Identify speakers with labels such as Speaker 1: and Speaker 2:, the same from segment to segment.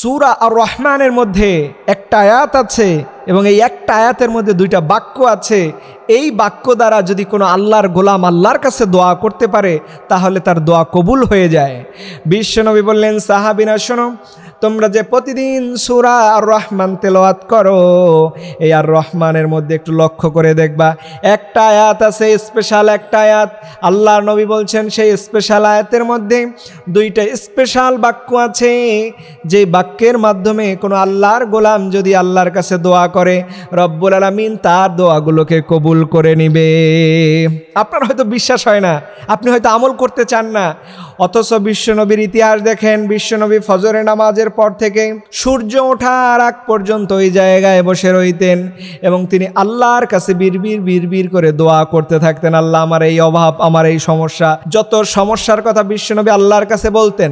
Speaker 1: সূরা আর রহমানের মধ্যে একটা আয়াত আছে এবং এই একটা আয়াতের মধ্যে দুইটা বাক্য আছে। এই বাক্য দ্বারা যদি কোনো আল্লাহর গোলাম আল্লাহর কাছে দোয়া করতে পারে তাহলে তার দোয়া কবুল হয়ে যায়। বিশ্বনবী বললেন, সাহাবীরা শোনো, তোমরা যে প্রতিদিন সূরা আর রহমান তেলাওয়াত করো, এই আর রহমানের মধ্যে একটু লক্ষ্য করে দেখবা একটা আয়াত আছে, স্পেশাল একটা আয়াত। আল্লাহর নবী বলছেন সেই স্পেশাল আয়াতের মধ্যে দুইটা স্পেশাল বাক্য আছে, যে বাক্যের মাধ্যমে কোনো আল্লাহর গোলাম যদি আল্লাহর কাছে দোয়া করে, রব্বুল আলামিন তার দোয়াগুলোকে কবুল করে নিবে। আপনার হয়তো বিশ্বাস হয় না, আপনি হয়তো আমল করতে চান না, অথচ বিশ্বনবীর ইতিহাস দেখেন। বিশ্বনবী ফজরের নামাজের পর থেকে সূর্য ওঠার আগ পর্যন্ত ওই জায়গায় বসে রইতেন এবং তিনি আল্লাহর কাছে বিড়বিড় করে দোয়া করতে থাকতেন, আল্লাহ আমার এই অভাব, আমার এই সমস্যা, যত সমস্যার কথা বিশ্বনবী আল্লাহর কাছে বলতেন,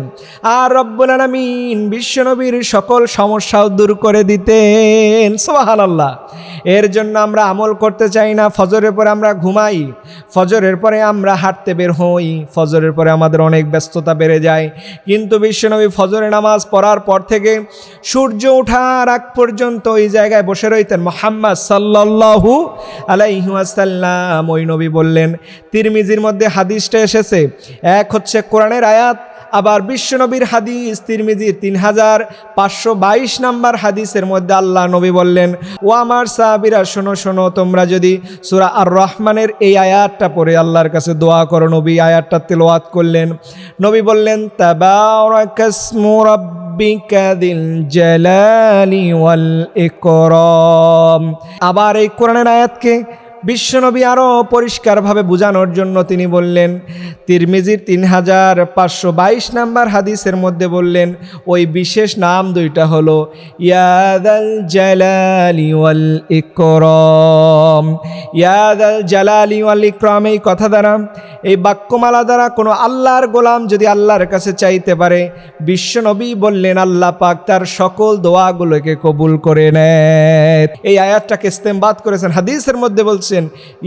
Speaker 1: আর রব্বুল আলামিন বিশ্বনবীর সকল সমস্যাও দূর করে দিতেন। সুবহানাল্লাহ। এর জন্য আমরা আমল করতে চাই না, ফজরের পরে আমরা ঘুমাই, ফজরের পরে আমরা হাঁটতে বের হই, ফজরের পরে আমাদের অনেক ব্যস্ততা বেড়ে যায়, কিন্তু বিশ্বনবী ফজরের নামাজ পড়ার পর থেকে সূর্য ওঠার আগ পর্যন্ত ওই জায়গায় বসে রইতেন। মুহাম্মদ সাল্লাল্লাহু আলাইহি ওয়াসাল্লাম, ওই নবী বললেন, তিরমিজির মধ্যে হাদিসটা এসেছে, এক হচ্ছে কোরআনের আয়াত, আবার বিশ্বনবীর হাদিস তিরমিজির 3522 নাম্বার হাদিসের মধ্যে আল্লাহ নবী বললেন, ও আমার সাহাবীরা শোনো শোনো, তোমরা যদি সূরা আর রহমানের এই আয়াতটা পড়ে আল্লাহর কাছে দোয়া করো। নবী আয়াতটা তেলাওয়াত করলেন, নবী বললেন, তাবারাকাসমু রাব্বিকা যিল জালালি ওয়াল ইকরাম। আবার এই কোরআনের আয়াতকে বিশ্বনবী আরও পরিষ্কারভাবে বোঝানোর জন্য তিনি বললেন, তিরমিজির 3522 নাম্বার হাদিসের মধ্যে বললেন, ওই বিশেষ নাম দুইটা হলো ইয়াদাল জালালি ওয়াল ইকরাম। ইয়াদাল জালালি ওয়াল ইকরাম, এই কথা দ্বারা, এই বাক্যমালা দ্বারা কোনো আল্লাহর গোলাম যদি আল্লাহর কাছে চাইতে পারে, বিশ্বনবী বললেন আল্লাহ পাক তার সকল দোয়াগুলোকে কবুল করে নেয়। এই আয়াতটাকে ইস্তেমবাদ করেছেন, হাদিসের মধ্যে বলছেন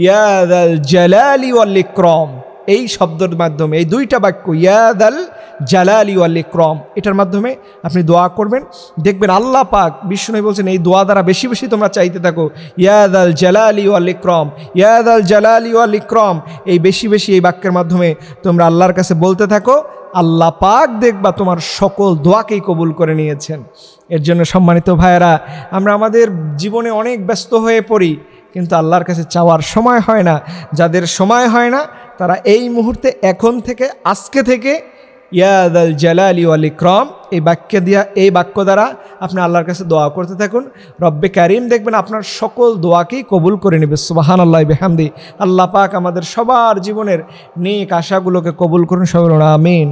Speaker 1: ইয়াদাল জালালি ওয়াল ইকরাম। এই শব্দের মাধ্যমে, এই দুইটা বাক্য ইয়াদাল জালালি ওয়াল ইকরাম, এটার মাধ্যমে আপনি দোয়া করবেন, দেখবেন আল্লাহ পাক, বিষ্ণু বলছেন এই দোয়া দ্বারা বেশি বেশি তোমরা চাইতে থাকো, ইয়াদাল জালালি ওয়াল ইকরাম, ইয়াদাল জালালি ওয়াল ইকরাম, এই বেশি বেশি এই বাক্যের মাধ্যমে তোমরা আল্লাহর কাছে বলতে থাকো, আল্লাহ পাক দেখবা তোমার সকল দোয়াকেই কবুল করে নিয়েছেন। এর জন্য সম্মানিত ভাইয়েরা, আমরা আমাদের জীবনে অনেক ব্যস্ত হয়ে পড়ি, কিন্তু আল্লাহর কাছে চাওয়ার সময় হয় না। যাদের সময় হয় না তারা এই মুহূর্তে, এখন থেকে, আজকে থেকে ইয়াদাল জালালি ওয়াল ইকরাম এই বাক্য দ্বারা আপনি আল্লাহর কাছে দোয়া করতে থাকুন। রব্বে কারিম দেখবেন আপনার সকল দোয়াকেই কবুল করে নেবে। সুবহানাল্লাহি বিহামদি। আল্লাহ পাক আমাদের সবার জীবনের নেক আশাগুলোকে কবুল করুন। সবাই আমিন।